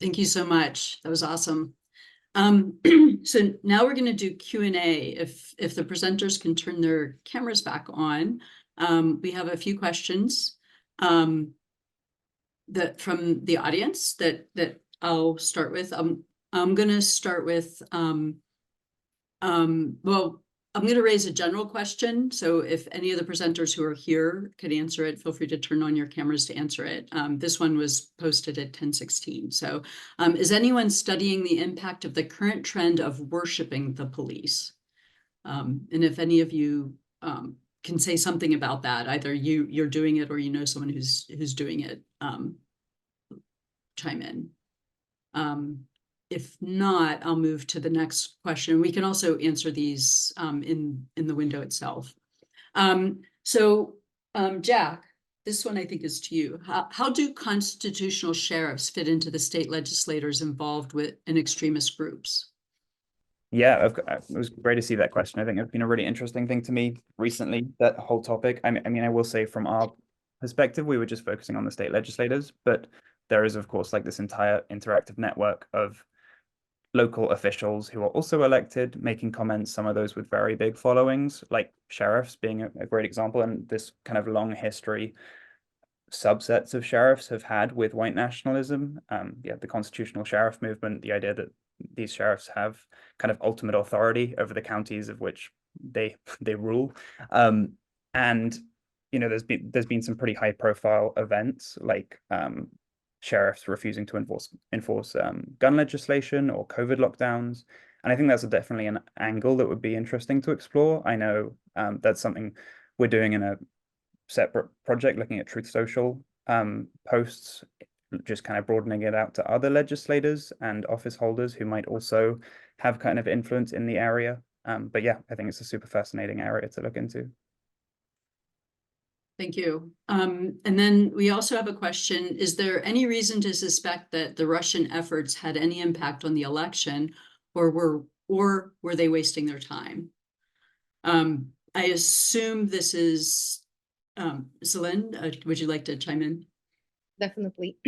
Thank you so much. That was awesome. So now we're going to do Q&A. If the presenters can turn their cameras back on, we have a few questions that from the audience that I'll start with. I'm going to start with well, I'm going to raise a general question. So if any of the presenters who are here could answer it, feel free to turn on your cameras to answer it. This one was posted at 10:16. So is anyone studying the impact of the current trend of worshiping the police? And if any of you can say something about that, either you're doing it or you know someone who's doing it, chime in. If not, I'll move to the next question. We can also answer these in the window itself. Jack, this one I think is to you. How do constitutional sheriffs fit into the state legislators involved in extremist groups? Yeah, it was great to see that question. I think it's been a really interesting thing to me recently, that whole topic. I mean, I will say from our perspective, we were just focusing on the state legislators, but there is, of course, like this entire interactive network of local officials who are also elected, making comments, some of those with very big followings, like sheriffs being a great example, and this kind of long history subsets of sheriffs have had with white nationalism. The constitutional sheriff movement, the idea that these sheriffs have kind of ultimate authority over the counties of which they rule. And there's been some pretty high profile events like sheriffs refusing to enforce gun legislation or COVID lockdowns. And I think that's definitely an angle that would be interesting to explore. I know that's something we're doing in a separate project looking at Truth Social posts, just kind of broadening it out to other legislators and office holders who might also have kind of influence in the area. But yeah, I think it's a super fascinating area to look into. Thank you. And then we also have a question. Is there any reason to suspect that the Russian efforts had any impact on the election, or were they wasting their time? I assume this is Selin, would you like to chime in? Definitely.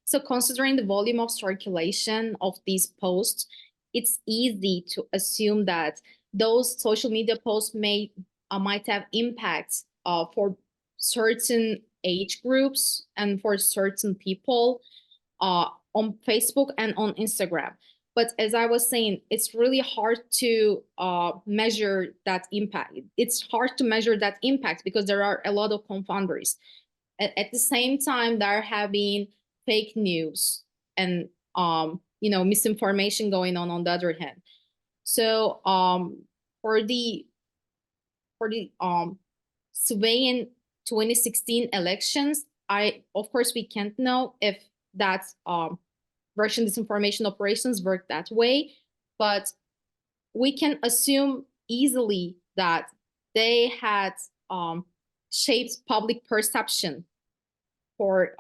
So considering the volume of circulation of these posts, it's easy to assume that those social media posts might have impacts for certain age groups and for certain people on Facebook and on Instagram. But as I was saying, it's really hard to measure that impact. It's hard to measure that impact because there are a lot of confounders. At the same time, there have been fake news and misinformation going on the other hand. So for the swaying 2016 elections, of course we can't know if that Russian disinformation operations work that way, but we can assume easily that they had shaped public perception for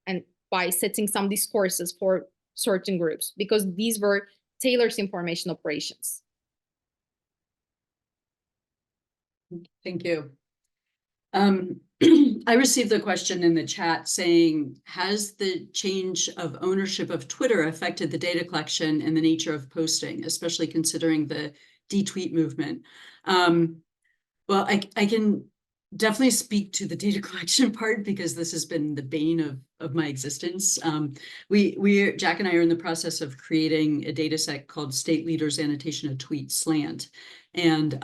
and by setting some discourses for certain groups, because these were tailored information operations. Thank you. I received a question in the chat saying, has the change of ownership of Twitter affected the data collection and the nature of posting, especially considering the detweet movement? Well, I can definitely speak to the data collection part because this has been the bane of my existence. Jack and I are in the process of creating a data set called State Leaders Annotation of Tweet Slant. And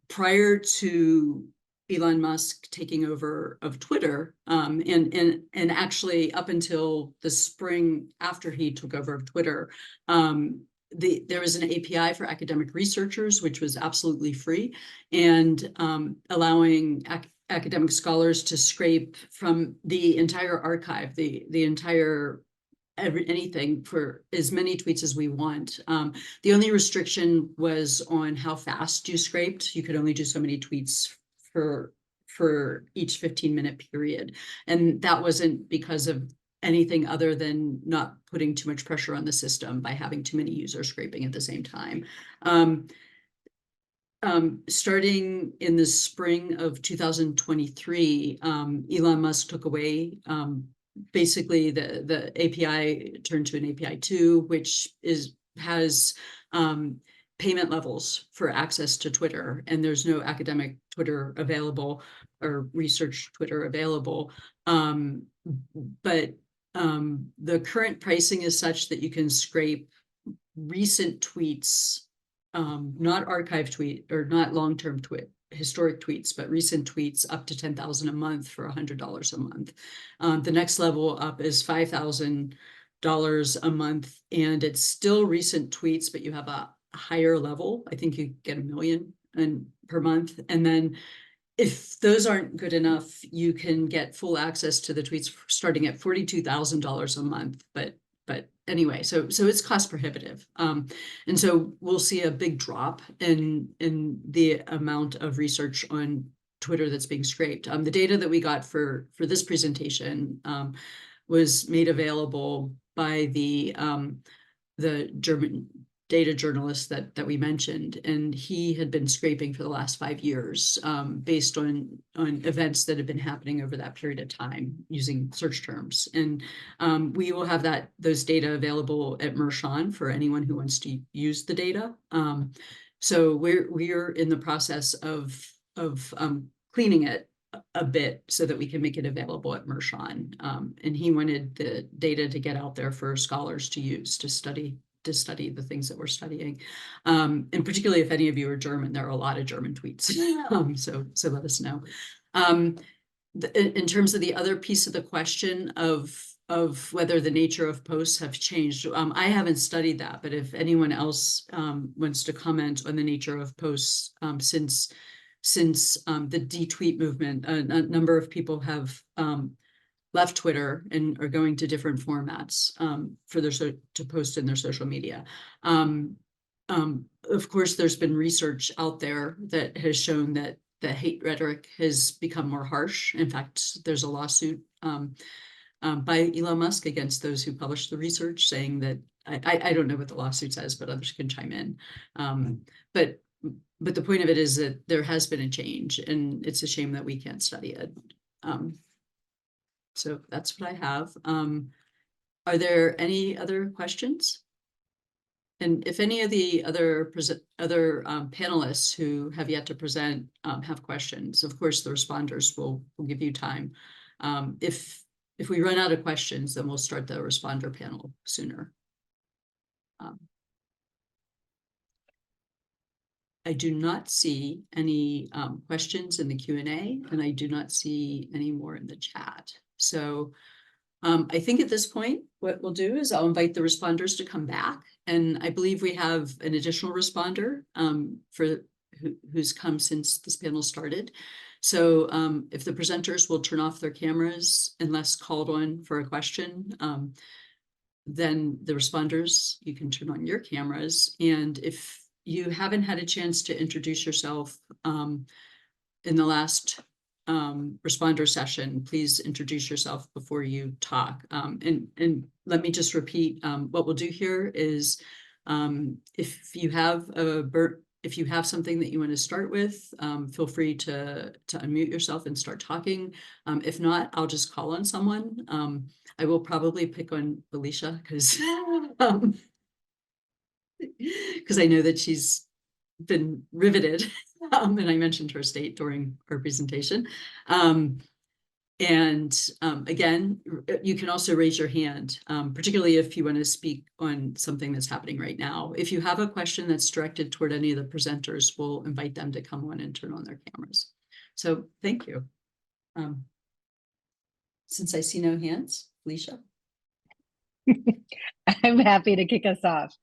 prior to Elon Musk taking over of Twitter, and actually up until the spring after he took over of Twitter, there was an API for academic researchers, which was absolutely free, and allowing academic scholars to scrape from the entire archive, the entire anything for as many tweets as we want. The only restriction was on how fast you scraped. You could only do so many tweets for each 15-minute period. And that wasn't because of anything other than not putting too much pressure on the system by having too many users scraping at the same time. Starting in the spring of 2023, Elon Musk took away basically the API turned to an API 2, which has payment levels for access to Twitter, and there's no academic Twitter available or research Twitter available. But the current pricing is such that you can scrape recent tweets, not archive tweet or not long-term historic tweets, but recent tweets up to 10,000 a month for $100 a month. The next level up is $5,000 a month, and it's still recent tweets, but you have a higher level. I think you get 1 million per month. And then if those aren't good enough, you can get full access to the tweets starting at $42,000 a month. But anyway, so it's cost prohibitive. And so we'll see a big drop in the amount of research on Twitter that's being scraped. The data that we got for this presentation was made available by the German data journalist that we mentioned, and he had been scraping for the last 5 years based on events that have been happening over that period of time using search terms. And we will have those data available at Mershon for anyone who wants to use the data. So we're in the process of cleaning it a bit so that we can make it available at Mershon. And he wanted the data to get out there for scholars to use to study the things that we're studying. And particularly if any of you are German, there are a lot of German tweets. So let us know. In terms of the other piece of the question of whether the nature of posts have changed, I haven't studied that, but if anyone else wants to comment on the nature of posts since the detweet movement, a number of people have left Twitter and are going to different formats to post in their social media. Of course, there's been research out there that has shown that the hate rhetoric has become more harsh. In fact, there's a lawsuit by Elon Musk against those who published the research, saying that I don't know what the lawsuit says, but others can chime in. But the point of it is that there has been a change, and it's a shame that we can't study it. So that's what I have. Are there any other questions? And if any of the other panelists who have yet to present have questions, of course, the responders will give you time. If we run out of questions, then we'll start the responder panel sooner. I do not see any questions in the Q&A, and I do not see any more in the chat. So I think at this point, what we'll do is I'll invite the responders to come back. And I believe we have an additional responder who's come since this panel started. So if the presenters will turn off their cameras unless called on for a question, then the responders, you can turn on your cameras. And if you haven't had a chance to introduce yourself in the last responder session, please introduce yourself before you talk. And let me just repeat, what we'll do here is if you have something that you want to start with, feel free to unmute yourself and start talking. If not, I'll just call on someone. I will probably pick on Felicia because I know that she's been riveted. And I mentioned her state during our presentation. Again, you can also raise your hand, particularly if you want to speak on something that's happening right now. If you have a question that's directed toward any of the presenters, we'll invite them to come on and turn on their cameras. So thank you. Since I see no hands, Felicia. I'm happy to kick us off.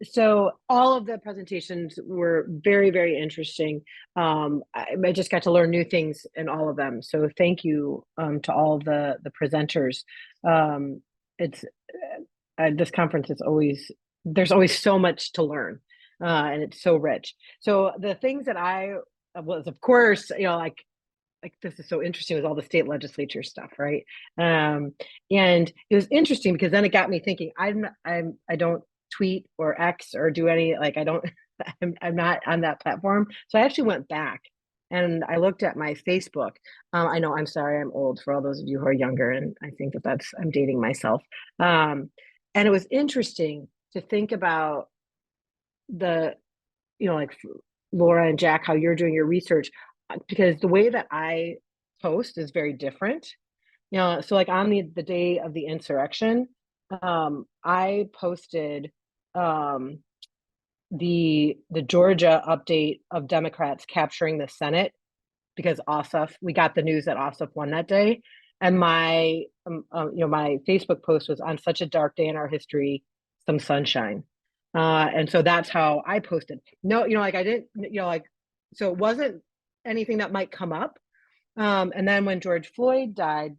So all of the presentations were very, very interesting. I just got to learn new things in all of them. So thank you to all the presenters. This conference is there's always so much to learn, and it's so rich. So the things that I was, of course, like this is so interesting with all the state legislature stuff, right? And it was interesting because then it got me thinking. I don't tweet or X or do any, I'm not on that platform. So I actually went back and I looked at my Facebook. I know, I'm sorry, I'm old for all those of you who are younger, and I think I'm dating myself. And it was interesting to think about like Laura and Jack, how you're doing your research, because the way that I post is very different. So like on the day of the insurrection, I posted the Georgia update of Democrats capturing the Senate, because we got the news that Ossoff won that day. And my my Facebook post was, on such a dark day in our history, some sunshine. And so that's how I posted. No, like I didn't, so it wasn't anything that might come up. And then when George Floyd died,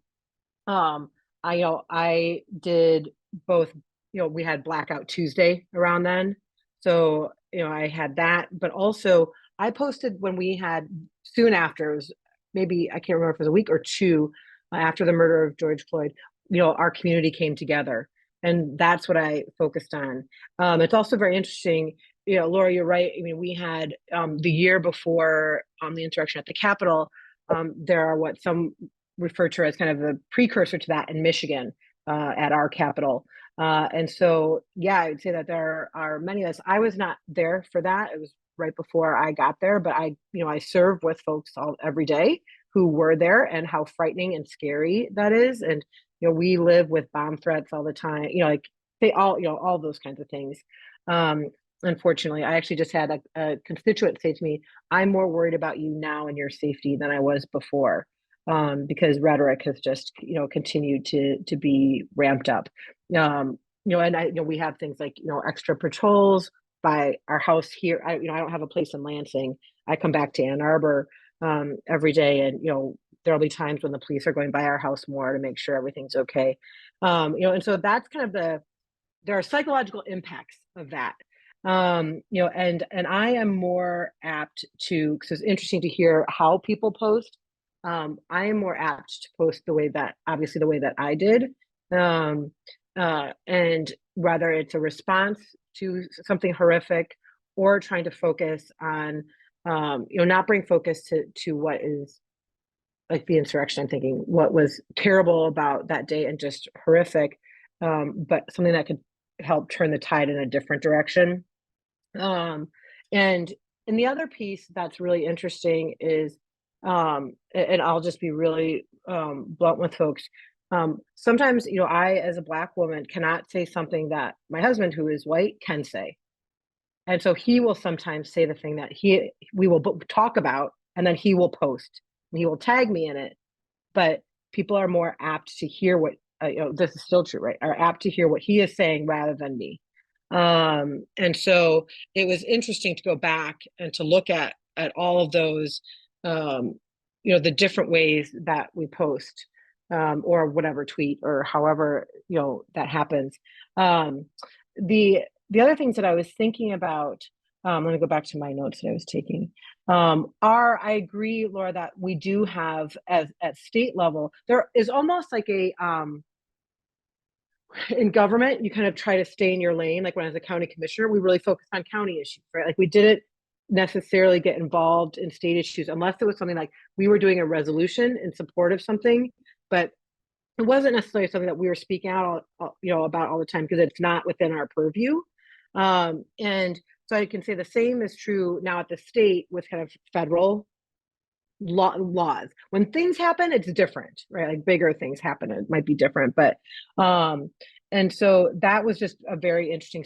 I did both. We had Blackout Tuesday around then, so I had that, but also I posted when we had, soon after, it was maybe, I can't remember if it was a week or two after the murder of George Floyd, our community came together, and that's what I focused on. It's also very interesting, Laura, you're right. I mean, we had the year before the insurrection at the Capitol, there are what some refer to as kind of the precursor to that in Michigan, at our Capitol. And so, yeah, I would say that there are many of us. I was not there for that. It was right before I got there, but I serve with folks every day who were there, and how frightening and scary that is. And, we live with bomb threats all the time, like they all those kinds of things. Unfortunately, I actually just had a constituent say to me, "I'm more worried about you now and your safety than I was before." Because rhetoric has just continued to be ramped up. And we have things like extra patrols by our house here. I don't have a place in Lansing. I come back to Ann Arbor every day, and there'll be times when the police are going by our house more to make sure everything's okay. And so that's kind of there are psychological impacts of that. And I am more apt to, because it's interesting to hear how people post. I am more apt to post the way that I did. And whether it's a response to something horrific, or trying to focus on, not bring focus to what is like the insurrection. I'm thinking what was terrible about that day and just horrific, but something that could help turn the tide in a different direction. And the other piece that's really interesting is, and I'll just be really blunt with folks. Sometimes, I, as a Black woman, cannot say something that my husband, who is white, can say. And so he will sometimes say the thing that we will talk about, and then he will post, and he will tag me in it. But people are more apt to hear what, this is still true, right? Are apt to hear what he is saying rather than me. And so it was interesting to go back and to look at all of those, the different ways that we post, or whatever, tweet, or however, that happens. The other things that I was thinking about, let me go back to my notes that I was taking, I agree, Laura, that we do have, at state level, there is almost like a, in government, you kind of try to stay in your lane. Like when I was a county commissioner, we really focused on county issues, right? Like we didn't necessarily get involved in state issues unless it was something like we were doing a resolution in support of something, but it wasn't necessarily something that we were speaking out, about all the time, because it's not within our purview. And so I can say the same is true now at the state with kind of federal laws. When things happen, it's different, right? Like bigger things happen, it might be different, but and so that was just a very interesting,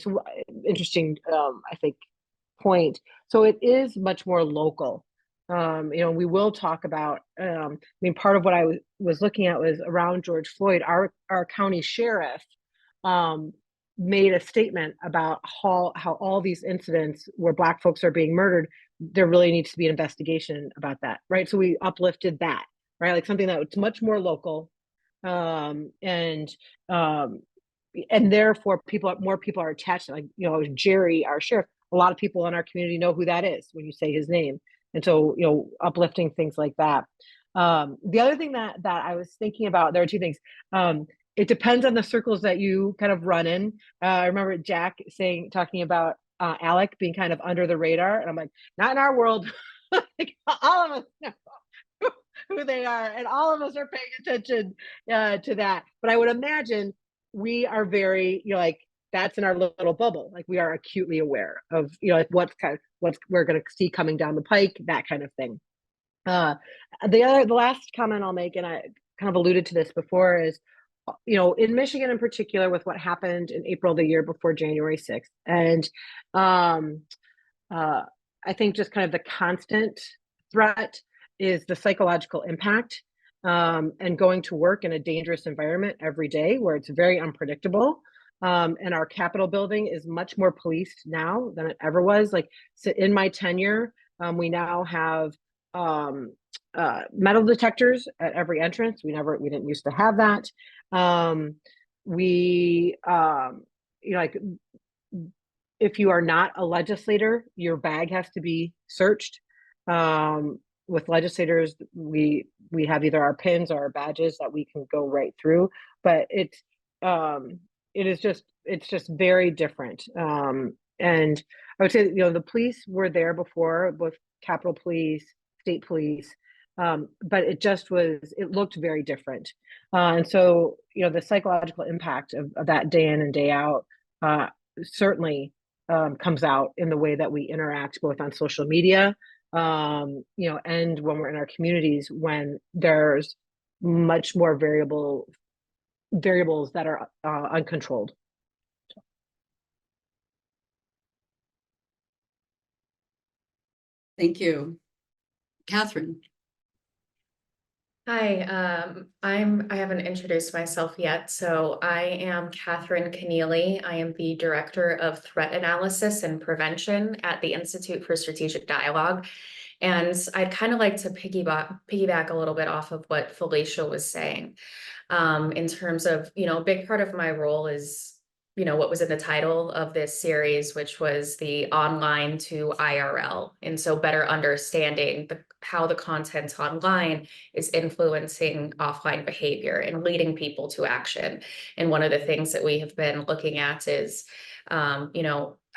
I think, point. So it is much more local. We will talk about, part of what I was looking at was around George Floyd, our county sheriff made a statement about how all these incidents where Black folks are being murdered, there really needs to be an investigation about that, right? So we uplifted that, right? Like something that was much more local, and therefore more people are attached. Like Jerry, our sheriff, a lot of people in our community know who that is when you say his name, and so uplifting things like that. The other thing that I was thinking about, there are two things. It depends on the circles that you kind of run in. I remember Jack talking about Alec being kind of under the radar, and I'm like, not in our world. Like, all of us know who they are, and all of us are paying attention to that. But I would imagine we are very, like, that's in our little bubble. Like, we are acutely aware of, like, what we're going to see coming down the pike, that kind of thing. The last comment I'll make, and I kind of alluded to this before, is, in Michigan in particular, with what happened in April the year before January 6th, and I think just kind of the constant threat is the psychological impact, and going to work in a dangerous environment every day where it's very unpredictable. And our Capitol building is much more policed now than it ever was. Like, so in my tenure, we now have metal detectors at every entrance. We didn't used to have that. Like, if you are not a legislator, your bag has to be searched. With legislators, we have either our pins or our badges that we can go right through, but it's just very different. And I would say, the police were there before, both Capitol Police, state police, but it looked very different. And so, the psychological impact of that day in and day out certainly comes out in the way that we interact both on social media, and when we're in our communities, when there's much more variables that are uncontrolled. Thank you. Catherine. Hi, I haven't introduced myself yet. So I am Catherine Keneally. I am the Director of Threat Analysis and Prevention at the Institute for Strategic Dialogue. And I'd kind of like to piggyback a little bit off of what Felicia was saying, in terms of, a big part of my role is, what was in the title of this series, which was the online to IRL. And so better understanding how the content online is influencing offline behavior and leading people to action. And one of the things that we have been looking at is,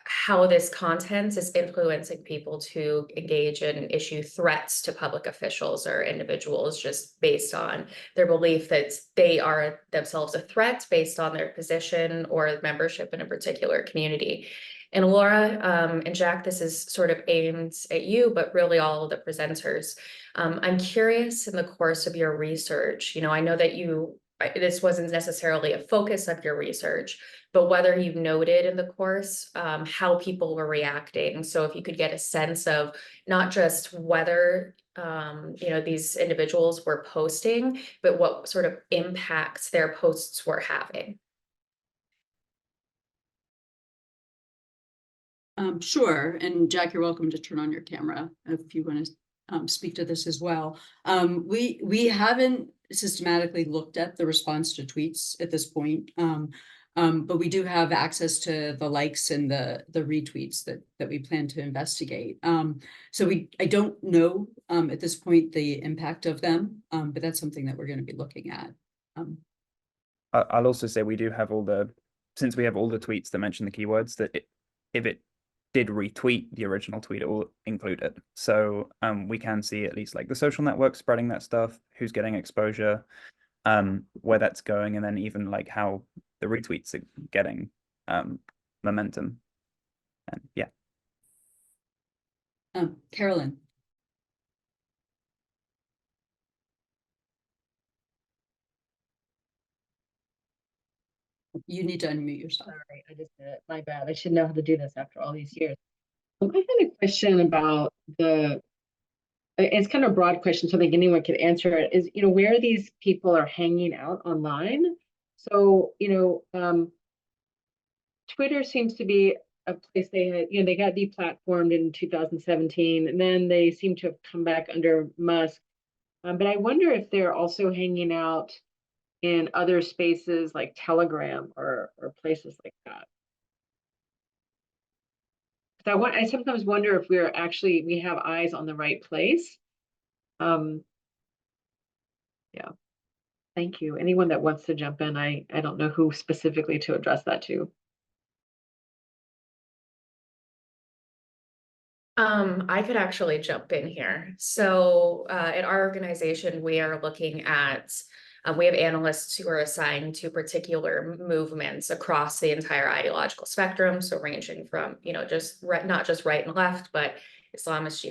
how this content is influencing people to engage and issue threats to public officials or individuals just based on their belief that they are themselves a threat based on their position or membership in a particular community. And Laura and Jack, this is sort of aimed at you, but really all of the presenters. I'm curious, in the course of your research, I know that this wasn't necessarily a focus of your research, but whether you noted in the course how people were reacting. So if you could get a sense of not just whether these individuals were posting, but what sort of impacts their posts were having. Sure. And Jack, you're welcome to turn on your camera if you want to speak to this as well. We haven't systematically looked at the response to tweets at this point, but we do have access to the likes and the retweets that we plan to investigate. So I don't know at this point the impact of them, but that's something that we're going to be looking at. I'll also say we do have since we have all the tweets that mention the keywords, that if it did retweet the original tweet, it will include it. So we can see at least like the social network spreading that stuff, who's getting exposure, where that's going, and then even like how the retweets are getting momentum. And yeah. Carolyn. You need to unmute yourself. Sorry, I just did it. My bad. I should know how to do this after all these years. I had a question about it's kind of a broad question, so I think anyone could answer it, is, where these people are hanging out online. So, Twitter seems to be a place they had, they got deplatformed in 2017, and then they seem to have come back under Musk. But I wonder if they're also hanging out in other spaces like Telegram or places like that. I sometimes wonder if we have eyes on the right place. Yeah. Thank you. Anyone that wants to jump in, I don't know who specifically to address that to. I could actually jump in here. So at our organization, we are looking at, we have analysts who are assigned to particular movements across the entire ideological spectrum. So ranging from, just not just right and left, but Islamist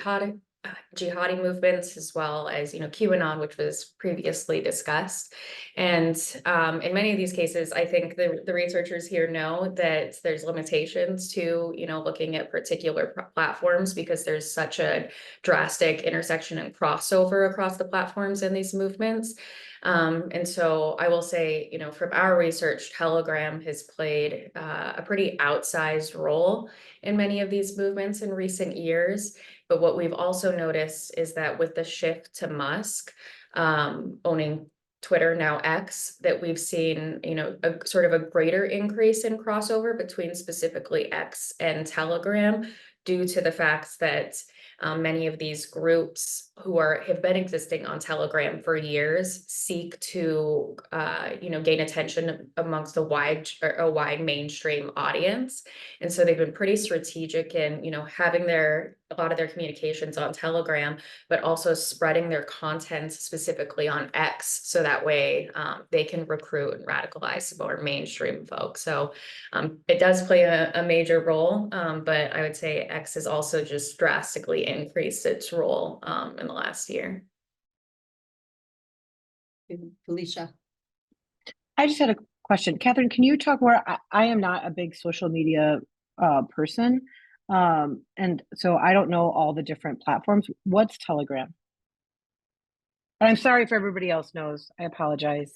jihadi movements, as well as, QAnon, which was previously discussed. And in many of these cases, I think the researchers here know that there's limitations to, looking at particular platforms, because there's such a drastic intersection and crossover across the platforms in these movements. And so I will say, from our research, Telegram has played a pretty outsized role in many of these movements in recent years. But what we've also noticed is that with the shift to Musk owning Twitter, now X, that we've seen, a sort of a greater increase in crossover between specifically X and Telegram, due to the fact that many of these groups who have been existing on Telegram for years seek to, gain attention amongst a wide mainstream audience. And so they've been pretty strategic in, having a lot of their communications on Telegram, but also spreading their content specifically on X, so that way they can recruit and radicalize some more mainstream folks. So it does play a major role, but I would say X has also just drastically increased its role in the last year. Felicia. I just had a question. Catherine, can you talk more? I am not a big social media person. And so I don't know all the different platforms. What's Telegram? And I'm sorry if everybody else knows. I apologize.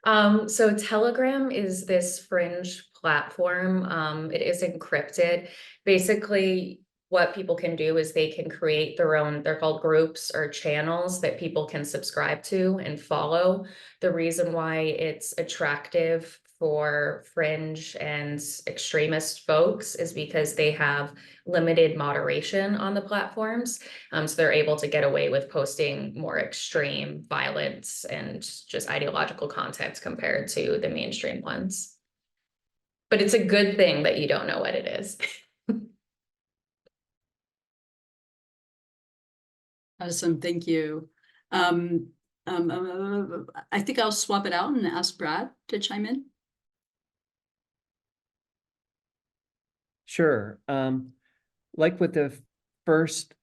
So Telegram is this fringe platform. It is encrypted. Basically, what people can do is they can create their own, they're called groups or channels that people can subscribe to and follow. The reason why it's attractive for fringe and extremist folks is because they have limited moderation on the platforms. So they're able to get away with posting more extreme violence and just ideological content compared to the mainstream ones. But it's a good thing that you don't know what it is. Awesome, thank you. I think I'll swap it out and ask Brad to chime in. Sure. Like with the first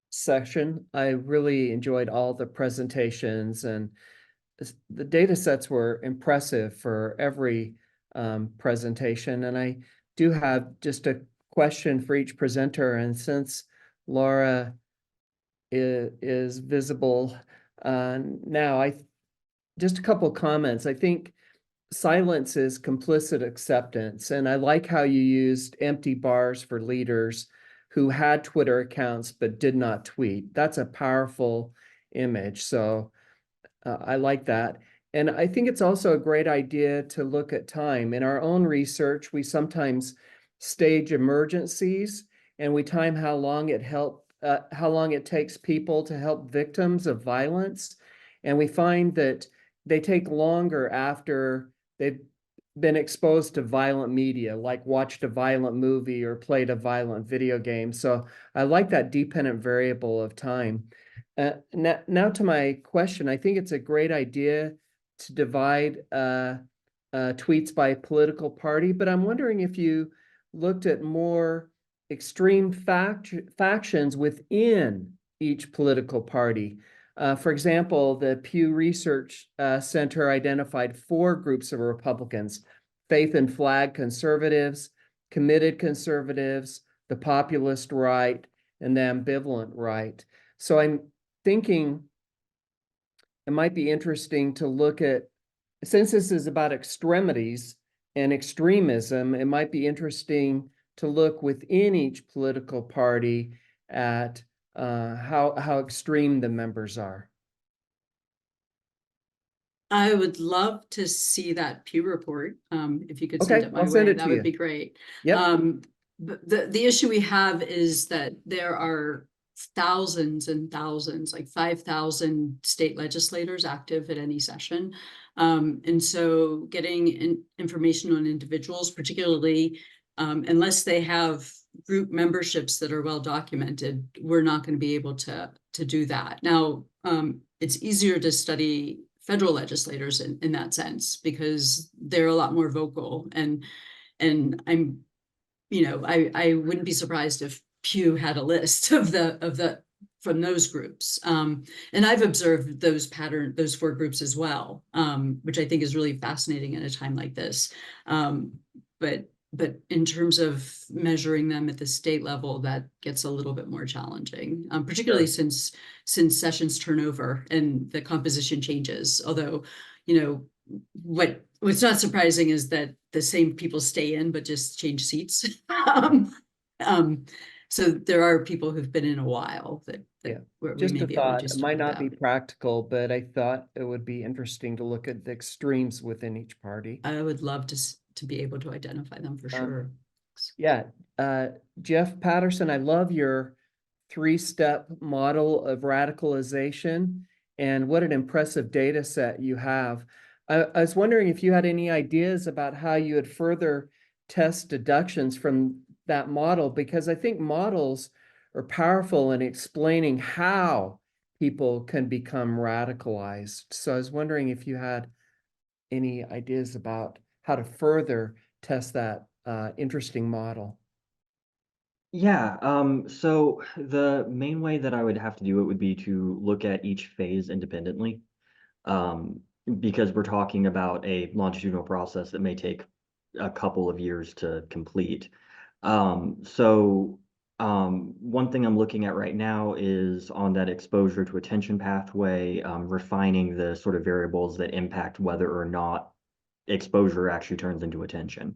session, I really enjoyed all the presentations, and the data sets were impressive for every presentation. And I do have just a question for each presenter. And since Laura is visible now, just a couple comments. I think silence is complicit acceptance. And I like how you used empty bars for leaders who had Twitter accounts but did not tweet. That's a powerful image. So I like that. And I think it's also a great idea to look at time. In our own research, we sometimes stage emergencies and we time how long it takes people to help victims of violence. And we find that they take longer after they've been exposed to violent media, like watched a violent movie or played a violent video game. So I like that dependent variable of time. Now to my question, I think it's a great idea to divide tweets by political party, but I'm wondering if you looked at more extreme factions within each political party. For example, the Pew Research Center identified 4 groups of Republicans: faith and flag conservatives, committed conservatives, the populist right, and the ambivalent right. So I'm thinking it might be interesting to look at, since this is about extremities and extremism, it might be interesting to look within each political party at how extreme the members are. I would love to see that Pew report. If you could send Okay, it my I'll send way, it that to would you. be great. Yep. But the issue we have is that there are thousands and thousands, like 5,000 state legislators active at any session. And so getting information on individuals, particularly unless they have group memberships that are well documented, we're not going to be able to do that. Now, it's easier to study federal legislators in that sense because they're a lot more vocal, and I'm, I wouldn't be surprised if Pew had a list of the from those groups. And I've observed those 4 groups as well, which I think is really fascinating at a time like this. But in terms of measuring them at the state level, that gets a little bit more challenging, particularly since sessions turn over and the composition changes. Although, what's not surprising is that the same people stay in, but just change seats. So there are people who've been in a while that where we Just may a be able to thought, do it stuff might with not be that. practical, but I thought it would be interesting to look at the extremes within each party. I would love to be able to identify them for sure. Yeah, Jeff Patterson, I love your 3-step model of radicalization and what an impressive data set you have. I was wondering if you had any ideas about how you would further test deductions from that model, because I think models are powerful in explaining how people can become radicalized. So I was wondering if you had any ideas about how to further test that interesting model. Yeah, so the main way that I would have to do it would be to look at each phase independently, because we're talking about a longitudinal process that may take a couple of years to complete. One thing I'm looking at right now is on that exposure to attention pathway, refining the sort of variables that impact whether or not exposure actually turns into attention.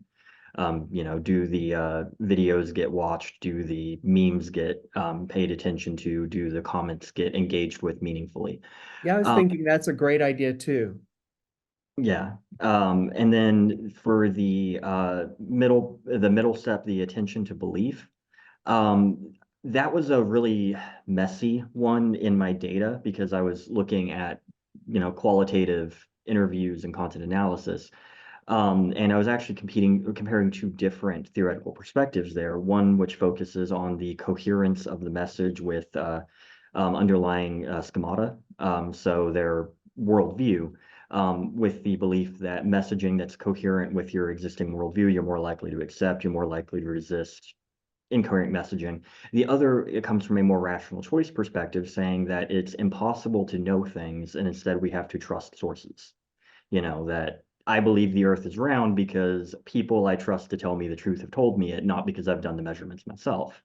Do the videos get watched? Do the memes get paid attention to? Do the comments get engaged with meaningfully? Yeah, I was thinking that's a great idea too. Yeah. And then for the middle step, the attention to belief, that was a really messy one in my data because I was looking at, qualitative interviews and content analysis. And I was actually comparing 2 different theoretical perspectives there. One which focuses on the coherence of the message with underlying schemata, so their worldview, with the belief that messaging that's coherent with your existing worldview, you're more likely to accept, you're more likely to resist incoherent messaging. The other, it comes from a more rational choice perspective, saying that it's impossible to know things, and instead we have to trust sources. That I believe the earth is round because people I trust to tell me the truth have told me it, not because I've done the measurements myself.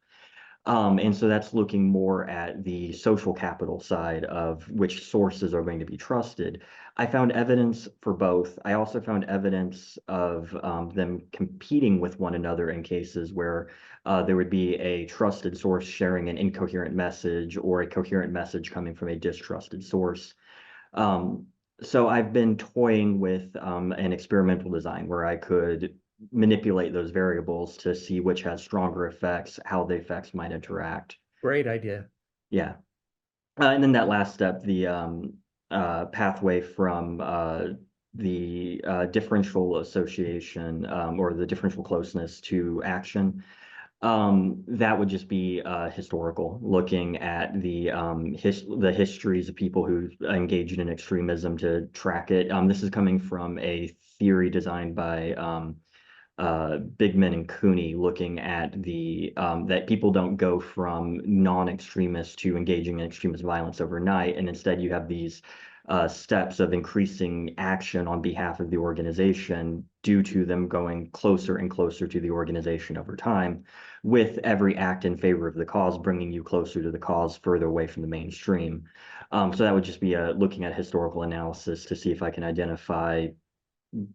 And so that's looking more at the social capital side of which sources are going to be trusted. I found evidence for both. I also found evidence of them competing with one another in cases where there would be a trusted source sharing an incoherent message or a coherent message coming from a distrusted source. So I've been toying with an experimental design where I could manipulate those variables to see which has stronger effects, how the effects might interact. Great idea. Yeah. And then that last step, the pathway from the differential association or the differential closeness to action. That would just be historical, looking at the histories of people who engaged in extremism to track it. This is coming from a theory designed by Bigman and Cooney, looking at the that people don't go from non-extremists to engaging in extremist violence overnight, and instead you have these steps of increasing action on behalf of the organization due to them going closer and closer to the organization over time, with every act in favor of the cause bringing you closer to the cause, further away from the mainstream. So that would just be looking at historical analysis to see if I can identify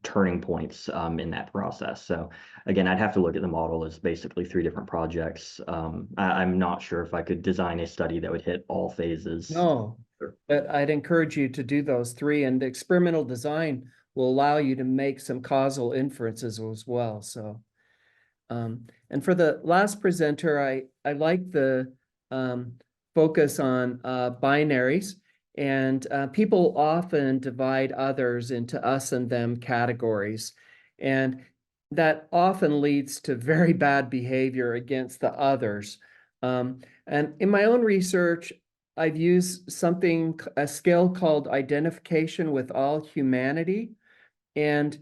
turning points in that process. So again, I'd have to look at the model as basically 3 different projects. I'm not sure if I could design a study that would hit all phases. No, but I'd encourage you to do those 3, and the experimental design will allow you to make some causal inferences as well. So, and for the last presenter, I like the focus on binaries. And people often divide others into us and them categories. And that often leads to very bad behavior against the others. And in my own research, I've used a skill called identification with all humanity. And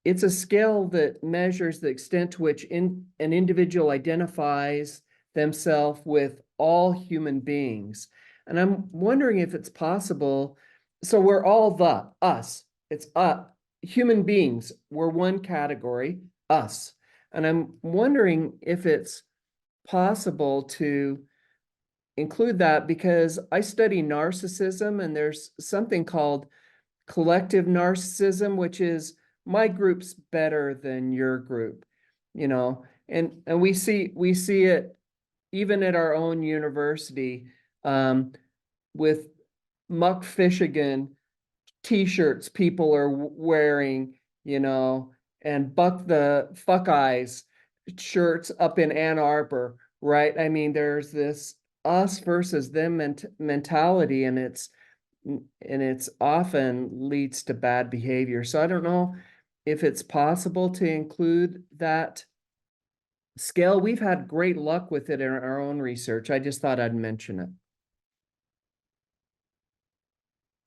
it's a skill that measures the extent to which an individual identifies themselves with all human beings. And I'm wondering if it's possible. So we're all us. It's human beings. We're one category, us. And I'm wondering if it's possible to include that, because I study narcissism, and there's something called collective narcissism, which is my group's better than your group, and we see it even at our own university, with Muck Fishigan t-shirts people are wearing, and Buck the Fuck Eyes shirts up in Ann Arbor, right? I mean, there's this us versus them mentality, and it's often leads to bad behavior. So I don't know if it's possible to include that scale. We've had great luck with it in our own research. I just thought I'd mention it.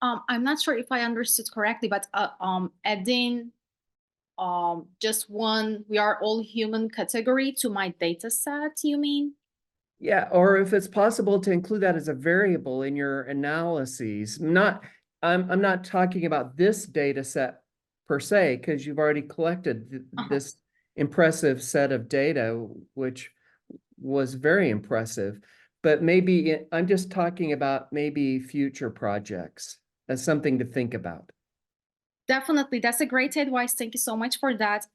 I'm not sure if I understood correctly, but adding just one "we are all human" category to my data set, you mean? Yeah, or if it's possible to include that as a variable in your analyses. I'm not talking about this data set per se, because you've already collected this impressive set of data, which was very impressive. But maybe I'm just talking about maybe future projects as something to think about. Definitely, that's a great advice. Thank you so much for that.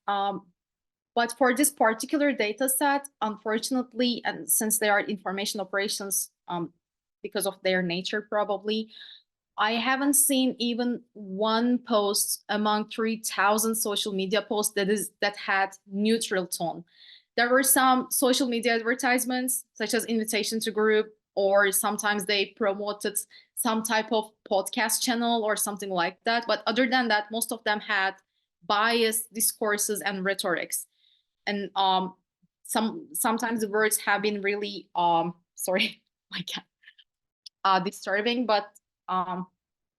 But for this particular data set, unfortunately, and since they are information operations, because of their nature probably, I haven't seen even one post among 3,000 social media posts that had neutral tone. There were some social media advertisements, such as invitation to group, or sometimes they promoted some type of podcast channel or something like that. But other than that, most of them had biased discourses and rhetorics. And sometimes the words have been really sorry, my cat, disturbing. But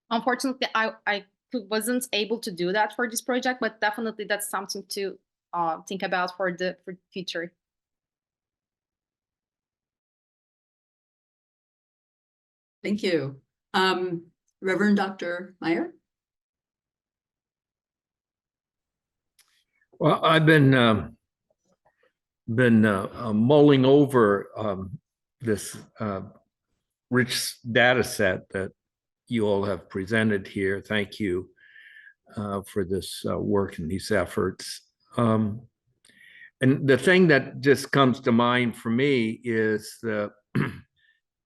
unfortunately, I wasn't able to do that for this project. But definitely, that's something to think about for the future. Thank you. Reverend Dr. Meyer? Well, I've been mulling over this rich data set that you all have presented here. Thank you for this work and these efforts. And the thing that just comes to mind for me is the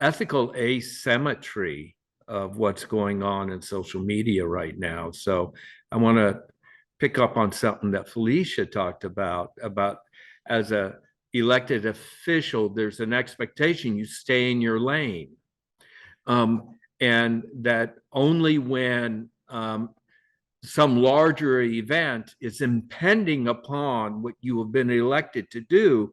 ethical asymmetry of what's going on in social media right now. So I want to pick up on something that Felicia talked about as a elected official, there's an expectation you stay in your lane. And that only when some larger event is impending upon what you have been elected to do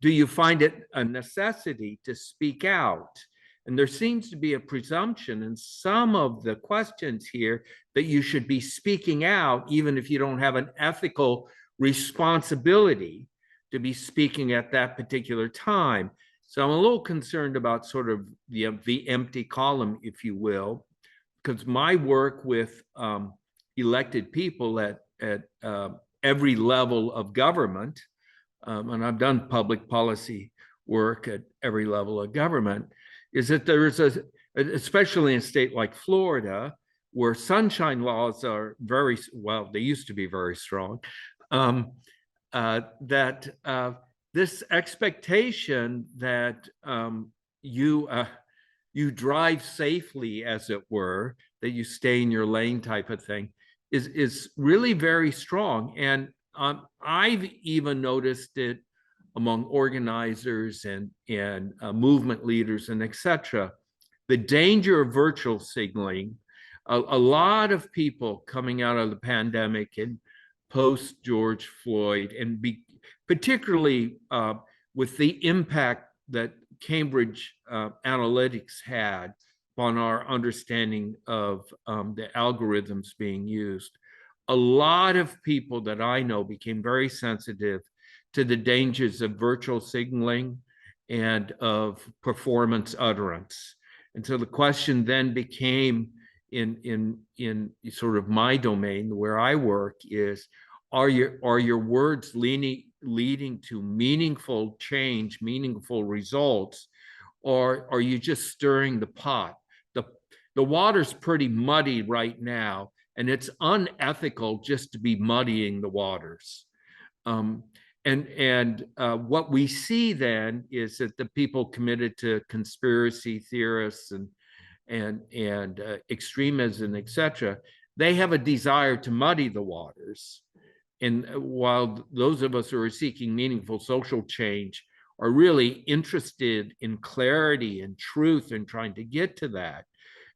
you find it a necessity to speak out. And there seems to be a presumption in some of the questions here that you should be speaking out, even if you don't have an ethical responsibility to be speaking at that particular time. So I'm a little concerned about sort of the empty column, if you will, because my work with elected people at every level of government, and I've done public policy work at every level of government, is that there is especially in a state like Florida, where sunshine laws are very, well, they used to be very strong, that this expectation that you drive safely, as it were, that you stay in your lane type of thing, is really very strong. And I've even noticed it among organizers and movement leaders and etc. The danger of virtual signaling. A lot of people coming out of the pandemic and post George Floyd, and particularly with the impact that Cambridge Analytics had on our understanding of the algorithms being used. A lot of people that I know became very sensitive to the dangers of virtual signaling and of performance utterance. And so the question then became, in sort of my domain where I work, is are your words leading to meaningful change, meaningful results, or are you just stirring the pot? The water's pretty muddy right now, and it's unethical just to be muddying the waters. What we see then is that the people committed to conspiracy theorists and extremism, etc., they have a desire to muddy the waters. And while those of us who are seeking meaningful social change are really interested in clarity and truth and trying to get to that.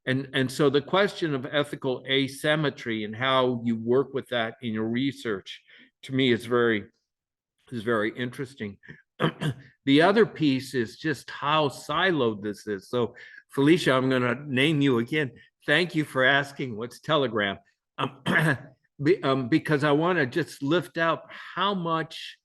And so the question of ethical asymmetry and how you work with that in your research, to me, is very interesting. The other piece is just how siloed this is. So Felicia, I'm going to name you again. Thank you for asking what's Telegram. Because I want to just lift out how much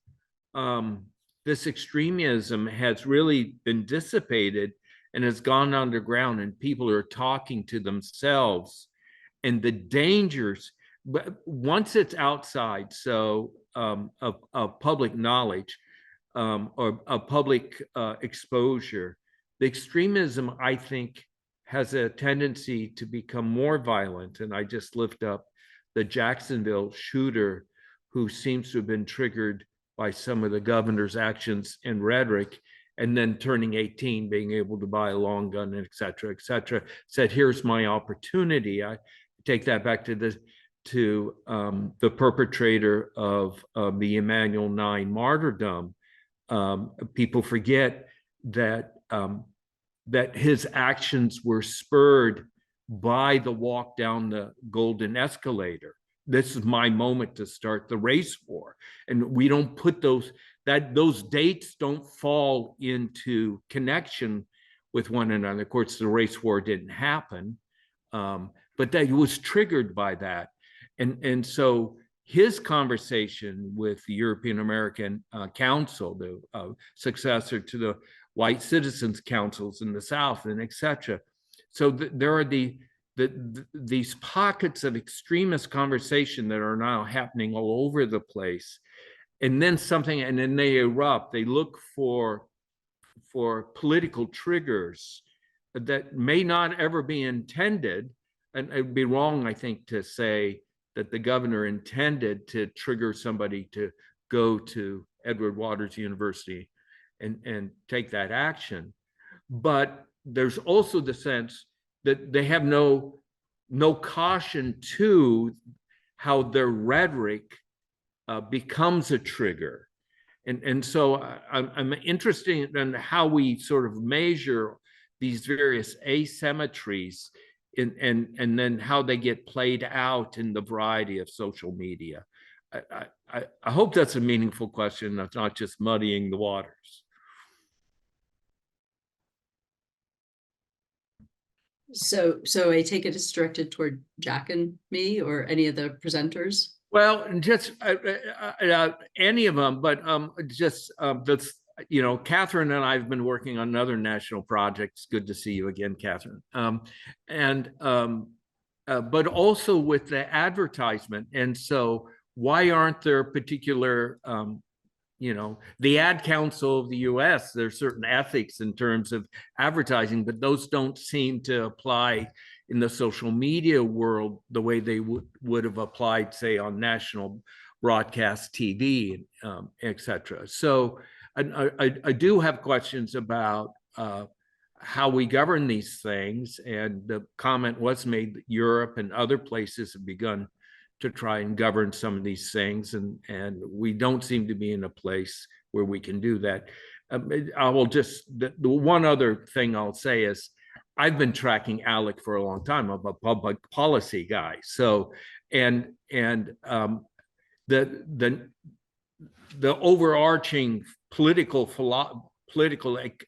this extremism has really been dissipated and has gone underground, and people are talking to themselves and the dangers. But once it's outside, so of public knowledge or a public exposure, the extremism, I think, has a tendency to become more violent. And I just lift up the Jacksonville shooter, who seems to have been triggered by some of the governor's actions and rhetoric, and then turning 18, being able to buy a long gun, et cetera, said, here's my opportunity. I take that back to the perpetrator of the Emanuel 9 martyrdom. People forget that his actions were spurred by the walk down the golden escalator. This is my moment to start the race war. And we don't put those dates don't fall into connection with one another. Of course, the race war didn't happen, but that was triggered by that. And so his conversation with the European American Council, the successor to the White Citizens Councils in the South, and et cetera. So there are these pockets of extremist conversation that are now happening all over the place. And then they erupt. They look for political triggers that may not ever be intended. And it'd be wrong, I think, to say that the governor intended to trigger somebody to go to Edward Waters University and take that action. But there's also the sense that they have no caution to how their rhetoric becomes a trigger. And so I'm interested in how we sort of measure these various asymmetries and then how they get played out in the variety of social media. I hope that's a meaningful question. That's not just muddying the waters. So I take it it's directed toward Jack and me or any of the presenters? Well, just any of them, but just that's, Catherine and I have been working on another national project. It's good to see you again, Catherine. But also with the advertisement. And so why aren't there particular, the Ad Council of the US, there's certain ethics in terms of advertising, but those don't seem to apply in the social media world the way they would have applied, say, on national broadcast TV, et cetera. So I do have questions about how we govern these things. And the comment was made that Europe and other places have begun to try and govern some of these things. And we don't seem to be in a place where we can do that. I will just, the one other thing I'll say is, I've been tracking ALEC for a long time. I'm a public policy guy. So, and the overarching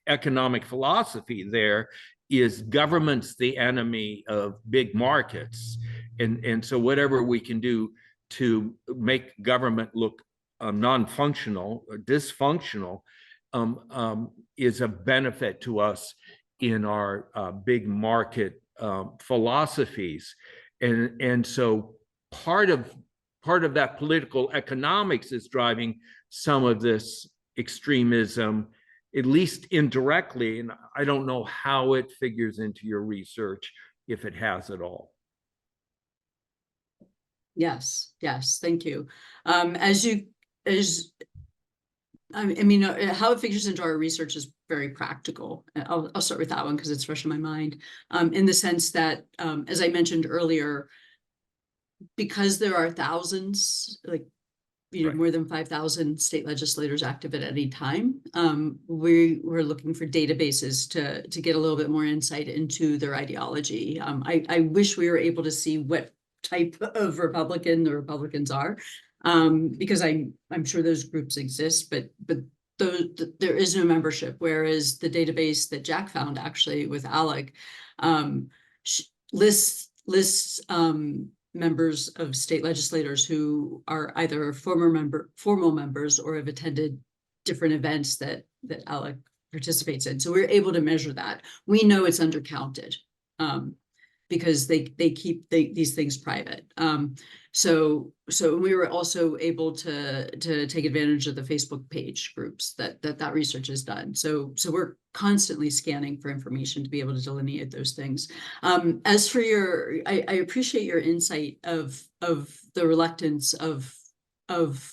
economic philosophy there is government's the enemy of big markets. And so whatever we can do to make government look non-functional or dysfunctional is a benefit to us in our big market philosophies. And so part of that political economics is driving some of this extremism, at least indirectly. And I don't know how it figures into your research, if it has at all. Yes, thank you. I mean, how it figures into our research is very practical. I'll start with that one because it's fresh in my mind, in the sense that, as I mentioned earlier, because there are thousands, like, Right. more than 5,000 state legislators active at any time, we're looking for databases to get a little bit more insight into their ideology. I wish we were able to see what type of Republican the Republicans are, because I'm sure those groups exist, but there is no membership. Whereas the database that Jack found actually with Alec lists members of state legislators who are either formal members or have attended different events that Alec participates in. So we're able to measure that. We know it's undercounted. Because they keep these things private. So we were also able to take advantage of the Facebook page groups that research is done. So we're constantly scanning for information to be able to delineate those things. As for I appreciate your insight of the reluctance of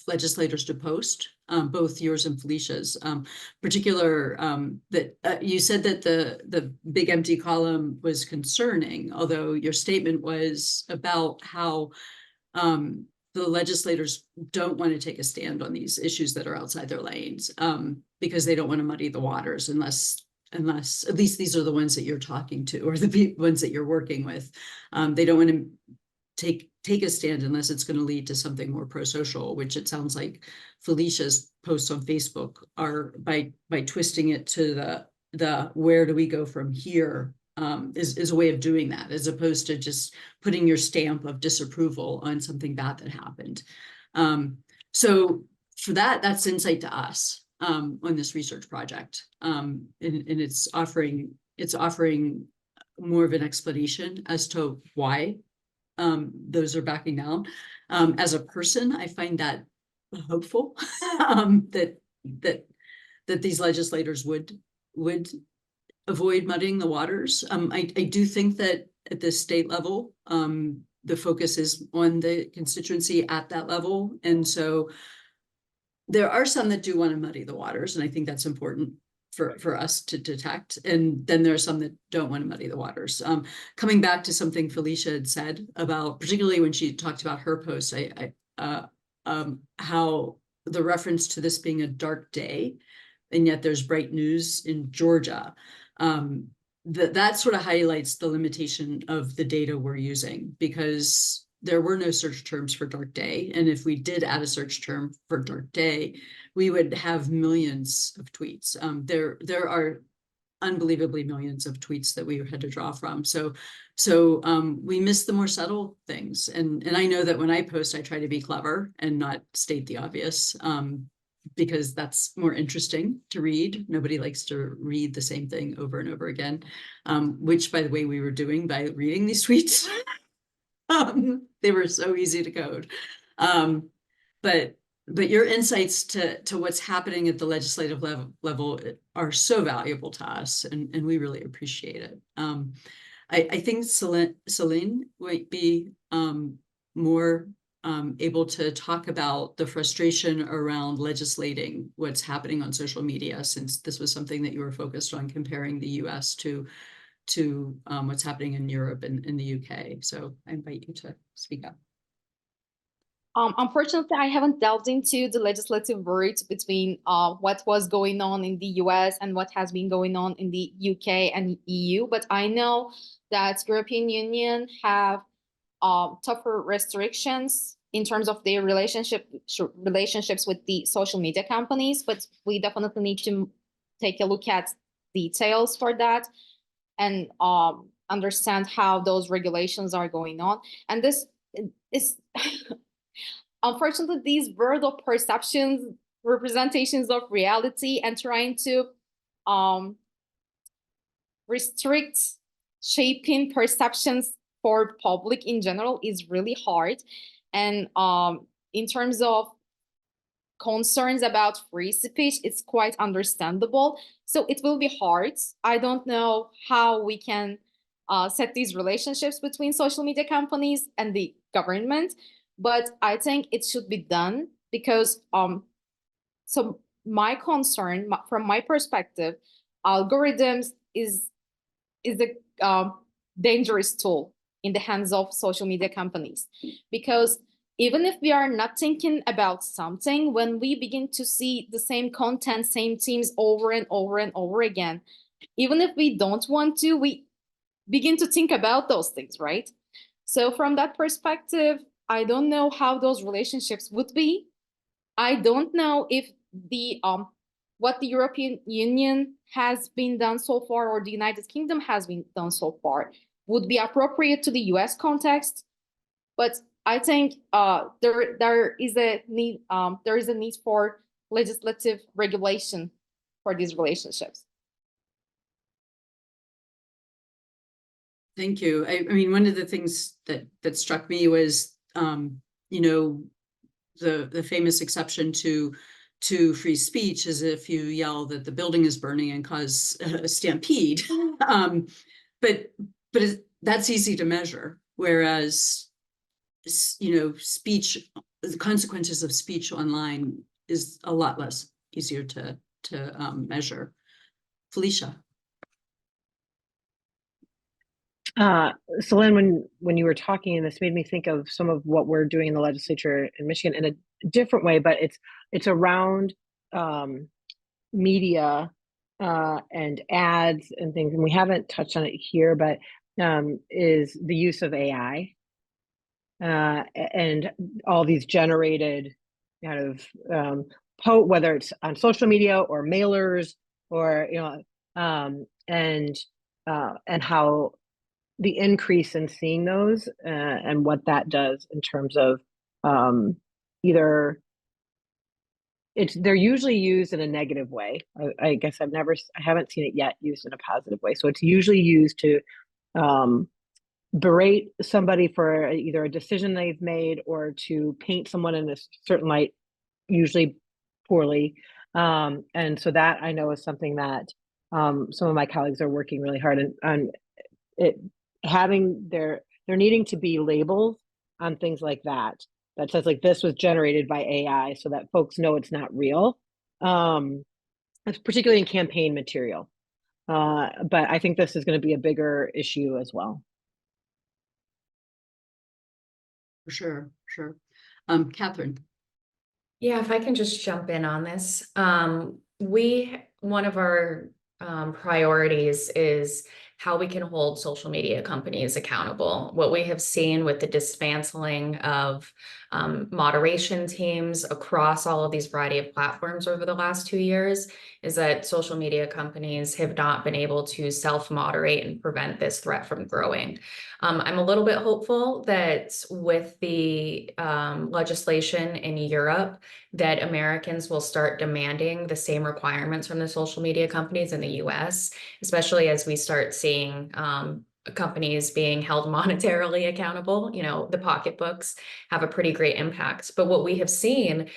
legislators to post, both yours and Felicia's, particular that you said that the big empty column was concerning, although your statement was about how the legislators don't want to take a stand on these issues that are outside their lanes, because they don't want to muddy the waters unless at least these are the ones that you're talking to or the ones that you're working with. They don't want to take a stand unless it's going to lead to something more pro-social, which it sounds like Felicia's posts on Facebook are by twisting it to the where do we go from here, is a way of doing that, as opposed to just putting your stamp of disapproval on something bad that happened. So for that's insight to us on this research project, and it's offering more of an explanation as to why those are backing down. As a person, I find that hopeful that these legislators would avoid muddying the waters. I do think that at the state level, the focus is on the constituency at that level, and so there are some that do want to muddy the waters, and I think that's important for us to detect. And then there are some that don't want to muddy the waters. Coming back to something Felicia had said about, particularly when she talked about her post, how the reference to this being a dark day, and yet there's bright news in Georgia. That sort of highlights the limitation of the data we're using, because there were no search terms for dark day. And if we did add a search term for dark day, we would have millions of tweets. There are unbelievably millions of tweets that we had to draw from. So we miss the more subtle things. And I know that when I post, I try to be clever and not state the obvious, because that's more interesting to read. Nobody likes to read the same thing over and over again, which, by the way, we were doing by reading these tweets. They were so easy to code. But your insights to what's happening at the legislative level are so valuable to us, and we really appreciate it. I think Selin might be more able to talk about the frustration around legislating what's happening on social media, since this was something that you were focused on, comparing the US to what's happening in Europe and in the UK. So I invite you to speak up. Unfortunately, I haven't delved into the legislative roots between what was going on in the US and what has been going on in the UK and EU, but I know that European Union have tougher restrictions in terms of their relationships with the social media companies, but we definitely need to take a look at details for that and understand how those regulations are going on. And this is unfortunately, these world of perceptions, representations of reality, and trying to restrict shaping perceptions for public in general is really hard. And in terms of concerns about free speech, it's quite understandable. So it will be hard. I don't know how we can set these relationships between social media companies and the government, but I think it should be done because so my concern from my perspective, algorithms is a dangerous tool in the hands of social media companies, because even if we are not thinking about something, when we begin to see the same content, same themes over and over and over again, even if we don't want to, we begin to think about those things, right? So from that perspective, I don't know how those relationships would be. I don't know if the what the European Union has been done so far or the United Kingdom has been done so far would be appropriate to the US context. But I think there is a need for legislative regulation for these relationships. Thank you. I mean, one of the things that struck me was, you know, the famous exception to free speech is if you yell that the building is burning and cause a stampede. But that's easy to measure, whereas, you know, speech, the consequences of speech online is a lot less easier to measure. Felicia. Selin, when you were talking, and this made me think of some of what we're doing in the legislature in Michigan in a different way, but it's around media and ads and things, and we haven't touched on it here, but is the use of AI and all these generated kind of whether it's on social media or mailers or and how the increase in seeing those and what that does in terms of either they're usually used in a negative way. I guess I haven't seen it yet used in a positive way. So it's usually used to berate somebody for either a decision they've made or to paint someone in a certain light, usually poorly. And so that I know is something that some of my colleagues are working really hard on it, having there needing to be labels on things like that says like this was generated by AI so that folks know it's not real. It's particularly in campaign material. But I think this is going to be a bigger issue as well. For sure. Catherine. Yeah, if I can just jump in on this. One of our priorities is how we can hold social media companies accountable. What we have seen with the dismantling of moderation teams across all of these variety of platforms over the last 2 years is that social media companies have not been able to self-moderate and prevent this threat from growing. I'm a little bit hopeful that with the legislation in Europe, that Americans will start demanding the same requirements from the social media companies in the US, especially as we start seeing companies being held monetarily accountable. You know, the pocketbooks have a pretty great impact. But what we have seen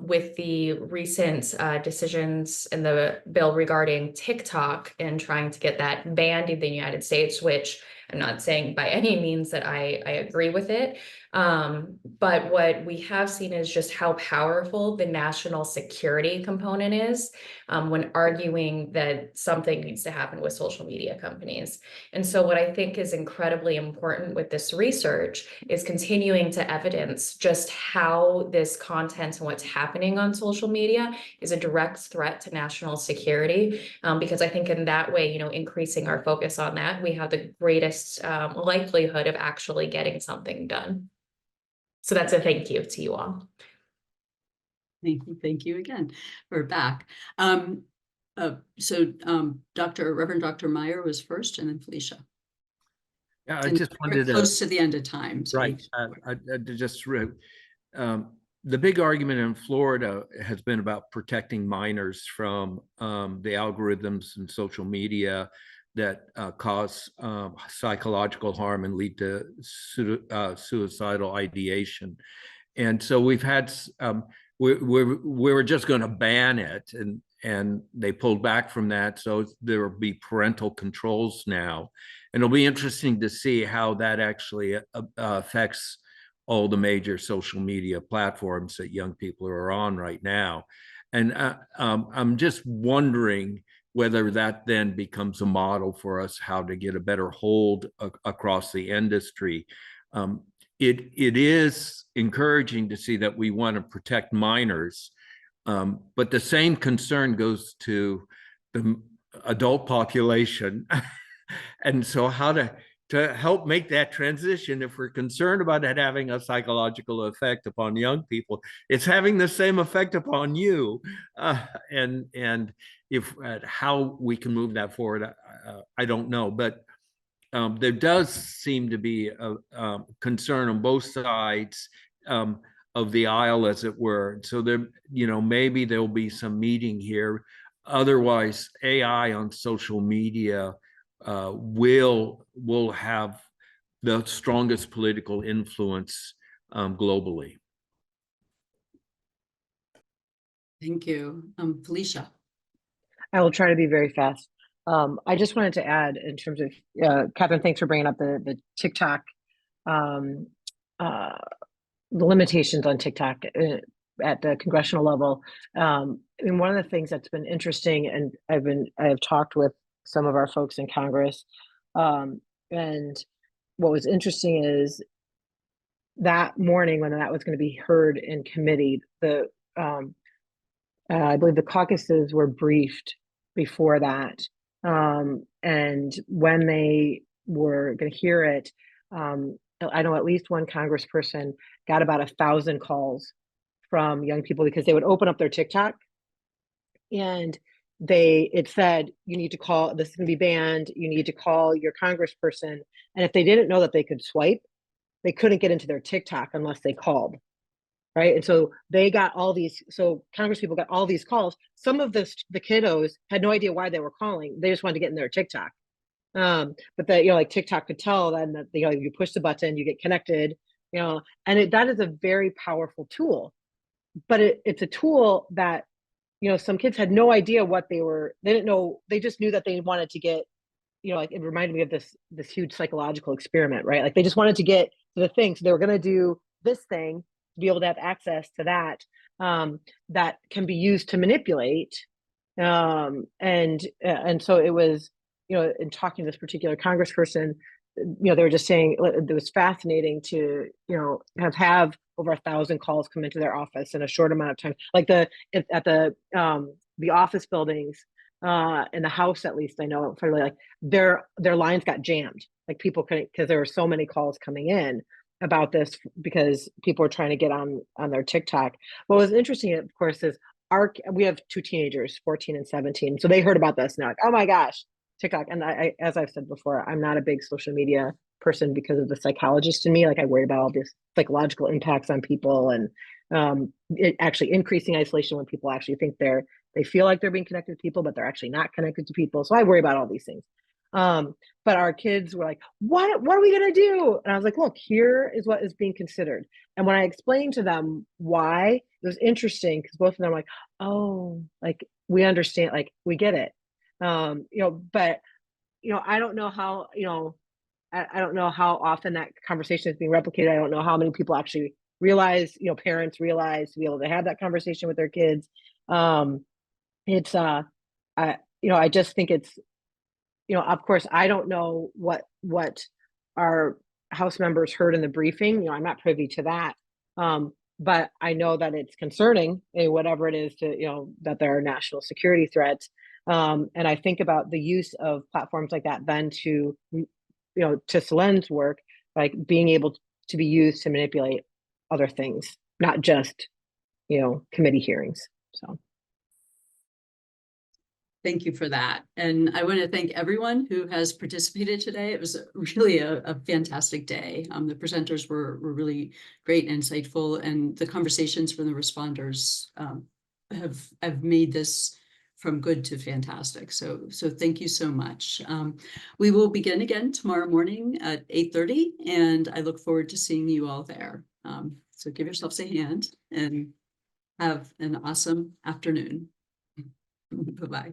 with the recent decisions in the bill regarding TikTok and trying to get that banned in the United States, which I'm not saying by any means that I agree with it. But what we have seen is just how powerful the national security component is when arguing that something needs to happen with social media companies. And so what I think is incredibly important with this research is continuing to evidence just how this content and what's happening on social media is a direct threat to national security. Because I think in that way, you know, increasing our focus on that, we have the greatest likelihood of actually getting something done. So that's a thank you to you all. Thank you again. We're back. Reverend Dr. Meyer was first, and then Felicia. Yeah, I And just we're wanted to. close to the end of time. So Right. The big argument in Florida has been about protecting minors from the algorithms and social media that cause psychological harm and lead to suicidal ideation. And so we've had, we were just going to ban it, and they pulled back from that. So there will be parental controls now. And it'll be interesting to see how that actually affects all the major social media platforms that young people are on right now. And I'm just wondering whether that then becomes a model for us how to get a better hold across the industry. It is encouraging to see that we want to protect minors, but the same concern goes to the adult population. And so how to help make that transition, if we're concerned about it having a psychological effect upon young people, it's having the same effect upon you. And if how we can move that forward, I don't know. But there does seem to be a concern on both sides of the aisle, as it were. So there, maybe there'll be some meeting here. Otherwise, AI on social media will have the strongest political influence globally. thank you. Felicia. I will try to be very fast. I just wanted to add in terms of, Catherine, thanks for bringing up the TikTok, the limitations on TikTok at the congressional level. I mean, one of the things that's been interesting, and I have talked with some of our folks in Congress, and what was interesting is that morning when that was going to be heard in committee, I believe the caucuses were briefed before that. And when they were going to hear it, I know at least one congressperson got about 1,000 calls from young people because they would open up their TikTok and it said, you need to call, this is going to be banned. You need to call your congressperson. And if they didn't know that they could swipe, they couldn't get into their TikTok unless they called. Right. And so they got all these, so Congress people got all these calls. Some of the kiddos had no idea why they were calling. They just wanted to get in their TikTok. But that, like TikTok could tell then that, you push the button, you get connected, and that is a very powerful tool. But it's a tool that, some kids had no idea what they didn't know. They just knew that they wanted to get, like it reminded me of this huge psychological experiment, right? Like they just wanted to get to the thing. So they were going to do this thing to be able to have access to that, that can be used to manipulate. And so it was, in talking to this particular congressperson, they were just saying it was fascinating to, have over 1,000 calls come into their office in a short amount of time. Like at the office buildings, in the House, at least I know, like their lines got jammed. Like people couldn't, because there were so many calls coming in about this because people were trying to get on their TikTok. What was interesting, of course, is we have 2 teenagers, 14 and 17. So they heard about this and they're like, oh my gosh, TikTok. And I, as I've said before, I'm not a big social media person because of the psychologist in me. Like I worry about all this psychological impacts on people and it actually increasing isolation when people actually think they feel like they're being connected to people, but they're actually not connected to people. So I worry about all these things. But our kids were like, what are we going to do? And I was like, look, here is what is being considered. And when I explained to them why, it was interesting because both of them were like, oh, like we understand, like we get it. But, I don't know how, I don't know how often that conversation is being replicated. I don't know how many people actually realize, parents realize to be able to have that conversation with their kids. I just think it's, of course, I don't know what our House members heard in the briefing. I'm not privy to that. But I know that it's concerning, whatever it is to, that there are national security threats. And I think about the use of platforms like that then to Selin's work, like being able to be used to manipulate other things, not just, committee hearings. So. Thank you for that. And I want to thank everyone who has participated today. It was really a fantastic day. The presenters were really great and insightful, and the conversations from the responders have made this from good to fantastic. So thank you so much. We will begin again tomorrow morning at 8:30, and I look forward to seeing you all there. So give yourselves a hand and have an awesome afternoon. Bye-bye.